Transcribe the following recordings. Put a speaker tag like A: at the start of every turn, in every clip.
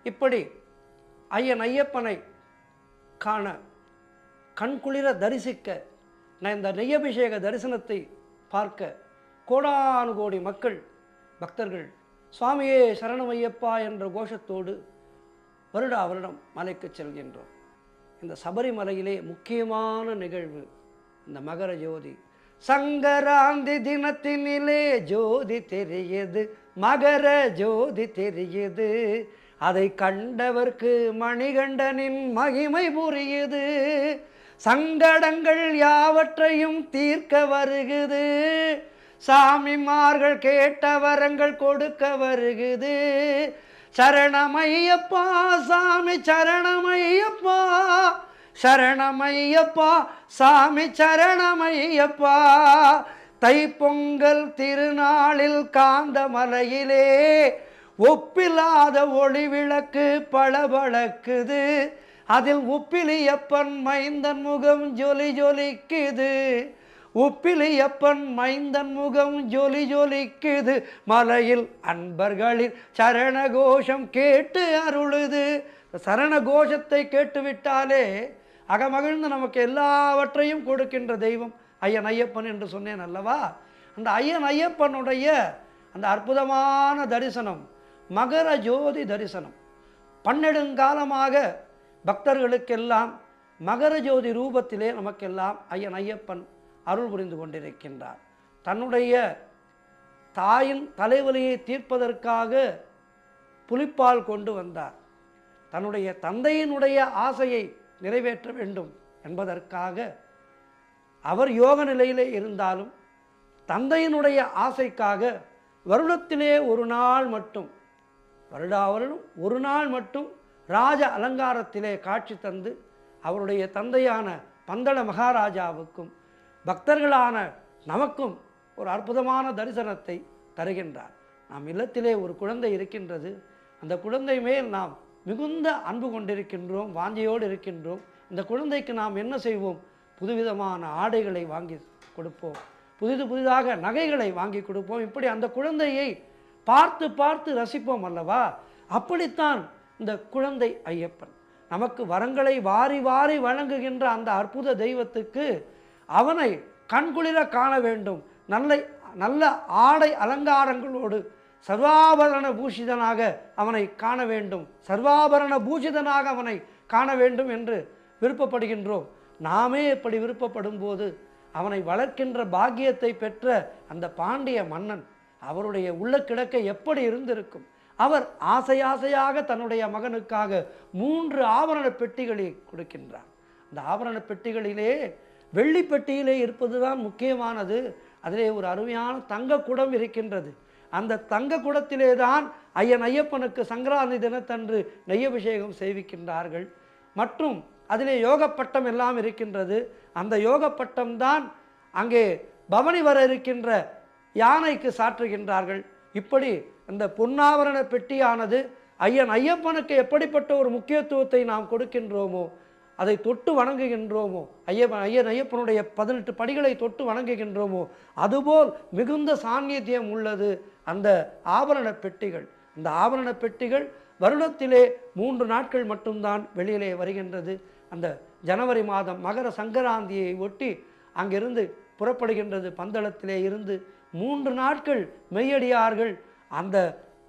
A: இப்படி ஐயன் ஐயப்பனை காண கண்குளிர தரிசிக்க இந்த நெய்யபிஷேக தரிசனத்தை பார்க்க கோடானு கோடி மக்கள் பக்தர்கள் சுவாமியே சரணம் ஐயப்பா என்ற கோஷத்தோடு வருடா வருடம் மலைக்கு செல்கின்றோம். இந்த சபரிமலையிலே முக்கியமான நிகழ்வு இந்த மகர ஜோதி. சங்கராந்தி தினத்தினிலே ஜோதி தெரியுது, மகர ஜோதி தெரியுது, அதை கண்டவர்க்கு மணிகண்டனின் மகிமை புரியுது, சங்கடங்கள் யாவற்றையும் தீர்க்க வருகுது, சாமிமார்கள் கேட்ட வரங்கள் கொடுக்க வருகுது, சரணமையப்பா சாமி சரணமையப்பா, சரணமையப்பா சாமி சரணமையப்பா. தைப்பொங்கல் திருநாளில் காந்தமலையிலே ஒப்பில்லாத ஒளி விளக்கு பளபளக்குது, அதில் உப்பிலியப்பன் மைந்தன் முகம் ஜொலி ஜொலிக்குது, உப்பிலியப்பன் மைந்தன் முகம் ஜொலி ஜொலிக்குது, மலையில் அன்பர்களின் சரண கோஷம் கேட்டு அருளுது. சரண கோஷத்தை கேட்டுவிட்டாலே அகமகிழ்ந்து நமக்கு எல்லாவற்றையும் கொடுக்கின்ற தெய்வம் ஐயன் ஐயப்பன் என்று சொன்னேன் அல்லவா. அந்த ஐயன் ஐயப்பனுடைய அந்த அற்புதமான தரிசனம் மகர ஜோதி தரிசனம். பன்னெடுங்காலமாக பக்தர்களுக்கெல்லாம் மகர ஜோதி ரூபத்திலே நமக்கெல்லாம் ஐயன் ஐயப்பன் அருள் புரிந்து கொண்டிருக்கின்றார். தன்னுடைய தாயின் தலைவலியை தீர்ப்பதற்காக புலிப்பால் கொண்டு வந்தார். தன்னுடைய தந்தையினுடைய ஆசையை நிறைவேற்ற வேண்டும் என்பதற்காக அவர் யோக நிலையிலே இருந்தாலும் தந்தையினுடைய ஆசைக்காக வருடத்திலே ஒரு நாள் மட்டும், வருடாவரும் ஒரு நாள் மட்டும் ராஜ அலங்காரத்திலே காட்சி தந்து அவருடைய தந்தையான பந்தள மகாராஜாவுக்கும் பக்தர்களான நமக்கும் ஒரு அற்புதமான தரிசனத்தை தருகின்றார். நாம் இல்லத்திலே ஒரு குழந்தை இருக்கின்றது. அந்த குழந்தை மேல் நாம் மிகுந்த அன்பு கொண்டிருக்கின்றோம், வாஞ்சையோடு இருக்கின்றோம். இந்த குழந்தைக்கு நாம் என்ன செய்வோம்? புதுவிதமான ஆடைகளை வாங்கி கொடுப்போம், புதிதாக நகைகளை வாங்கி கொடுப்போம். இப்படி அந்த குழந்தையை பார்த்து பார்த்து ரசிப்போம் அல்லவா. அப்படித்தான் இந்த குழந்தை ஐயப்பன் நமக்கு வரங்களை வாரி வாரி வழங்குகின்ற அந்த அற்புத தெய்வத்துக்கு அவனை கண்குளிர காண வேண்டும். நல்ல ஆடை அலங்காரங்களோடு சர்வாபரண பூஷிதனாக அவனை காண வேண்டும், சர்வாபரண பூஷிதனாக அவனை காண வேண்டும் என்று விருப்பப்படுகின்றோம். நாமே இப்படி விருப்பப்படும் போது அவனை வளர்க்கின்ற பாக்கியத்தை பெற்ற அந்த பாண்டிய மன்னன் அவருடைய உள்ள கிடக்க எப்படி இருந்திருக்கும். அவர் ஆசையாக தன்னுடைய மகனுக்காக 3 ஆபரண பெட்டிகளை கொடுக்கின்றார். அந்த ஆபரண பெட்டிகளிலே வெள்ளி பெட்டியிலே இருப்பதுதான் முக்கியமானது. அதிலே ஒரு அருமையான தங்க குடம் இருக்கின்றது. அந்த தங்க குடத்திலே தான் ஐயன் ஐயப்பனுக்கு சங்கராந்தி தினத்தன்று நெய்யபிஷேகம் செய்விக்கின்றார்கள். மற்றும் அதிலே யோகப்பட்டம் எல்லாம் இருக்கின்றது. அந்த யோகப்பட்டம் தான் அங்கே பவனி வர இருக்கின்ற யானைக்கு சாற்றுகின்றார்கள். இப்படி இந்த பொன்னாவரண பெட்டியானது ஐயன் ஐயப்பனுக்கு எப்படிப்பட்ட ஒரு முக்கியத்துவத்தை நாம் கொடுக்கின்றோமோ, அதை தொட்டு வணங்குகின்றோமோ, ஐயன் ஐயப்பனுடைய 18 படிகளை தொட்டு வணங்குகின்றோமோ, அதுபோல் மிகுந்த சாநித்தியம் உள்ளது அந்த ஆபரண பெட்டிகள். அந்த ஆபரண பெட்டிகள் வருடத்திலே 3 நாட்கள் மட்டும்தான் வெளியிலே வருகின்றது. அந்த ஜனவரி மாதம் மகர சங்கராந்தியை ஒட்டி அங்கிருந்து புறப்படுகின்றது. பந்தளத்திலே இருந்து 3 நாட்கள் மெய்யடியார்கள் அந்த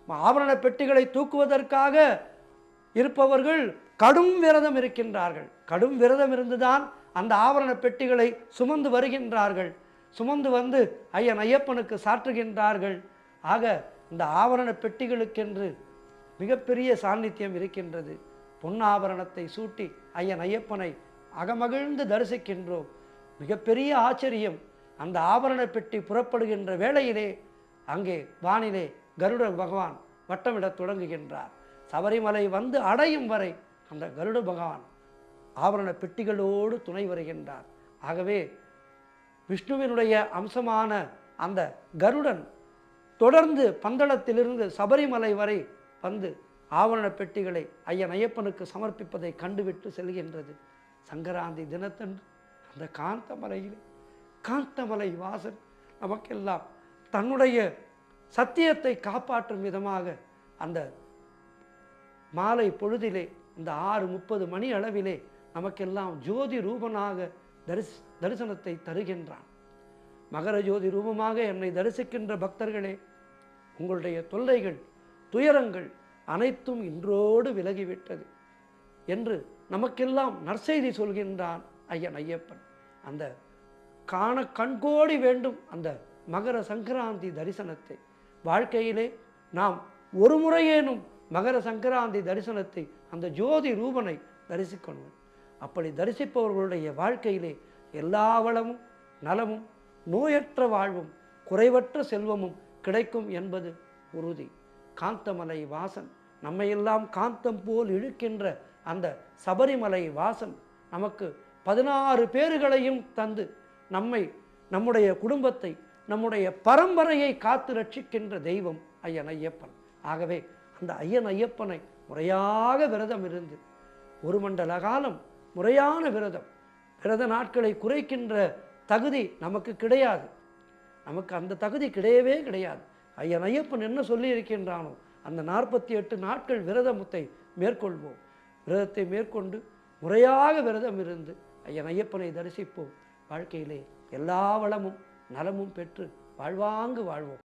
A: ஆபரண பெட்டிகளை தூக்குவதற்காக இருப்பவர்கள் கடும் விரதம் இருக்கின்றார்கள். கடும் விரதம் இருந்துதான் அந்த ஆபரண பெட்டிகளை சுமந்து வருகின்றார்கள். சுமந்து வந்து ஐயன் ஐயப்பனுக்கு சாற்றுகின்றார்கள். ஆக இந்த ஆபரண பெட்டிகளுக்கென்று மிகப்பெரிய சாநித்தியம் இருக்கின்றது. பொன்னாபரணத்தை சூட்டி ஐயன் ஐயப்பனை அகமகிழ்ந்து தரிசிக்கின்றோம். மிகப்பெரிய ஆச்சரியம், அந்த ஆபரண பெட்டி புறப்படுகின்ற வேளையிலே அங்கே வானிலே கருட பகவான் வட்டமிடத் தொடங்குகின்றார். சபரிமலை வந்து அடையும் வரை அந்த கருட பகவான் ஆபரண பெட்டிகளோடு துணை வருகின்றார். ஆகவே விஷ்ணுவினுடைய அம்சமான அந்த கருடன் தொடர்ந்து பந்தளத்திலிருந்து சபரிமலை வரை வந்து ஆவரண பெட்டிகளை ஐயன் ஐயப்பனுக்கு சமர்ப்பிப்பதை கண்டுவிட்டு செல்கின்றது. சங்கராந்தி தினத்தன்று அந்த காந்தமலை வாசன் நமக்கெல்லாம் தன்னுடைய சத்தியத்தை காப்பாற்றும் விதமாக அந்த மாலை பொழுதிலே இந்த 6:30 மணி அளவிலே நமக்கெல்லாம் ஜோதி ரூபனாக தரிசனத்தை தருகின்றான். மகர ஜோதி ரூபமாக என்னை தரிசிக்கின்ற பக்தர்களே, உங்களுடைய தொல்லைகள், துயரங்கள் அனைத்தும் இன்றோடு விலகிவிட்டது என்று நமக்கெல்லாம் நற்செய்தி சொல்கின்றான் ஐயன் ஐயப்பன். அந்த காண கண்கோடி வேண்டும் அந்த மகர சங்கராந்தி தரிசனத்தை. வாழ்க்கையிலே நாம் ஒரு முறையேனும் மகர சங்கராந்தி தரிசனத்தை, அந்த ஜோதி ரூபனை தரிசிக்கணும். அப்படி தரிசிப்பவர்களுடைய வாழ்க்கையிலே எல்லா வளமும் நலமும் நோயற்ற வாழ்வும் குறைவற்ற செல்வமும் கிடைக்கும் என்பது உறுதி. காந்தமலை வாசன் நம்மையெல்லாம் காந்தம் போல் இழுக்கின்ற அந்த சபரிமலை வாசன் நமக்கு 16 பேர்களையும் தந்து நம்முடைய குடும்பத்தை, நம்முடைய பரம்பரையை காத்து ரட்சிக்கின்ற தெய்வம் ஐயன் ஐயப்பன். ஆகவே அந்த ஐயன் ஐயப்பனை முறையாக விரதம் இருந்து 1 மண்டல காலம் முறையான விரத நாட்களை குறைக்கின்ற தகுதி நமக்கு கிடையாது. நமக்கு அந்த தகுதி கிடையவே கிடையாது. ஐயன் ஐயப்பன் என்ன சொல்லி இருக்கின்றானோ அந்த 48 நாட்கள் விரதத்தை மேற்கொள்வோம். விரதத்தை மேற்கொண்டு முறையாக விரதம் இருந்து ஐயன் ஐயப்பனை தரிசிப்போம். வாழ்க்கையிலே எல்லா வளமும் நலமும் பெற்று வாழ்வாங்கு வாழ்வோம்.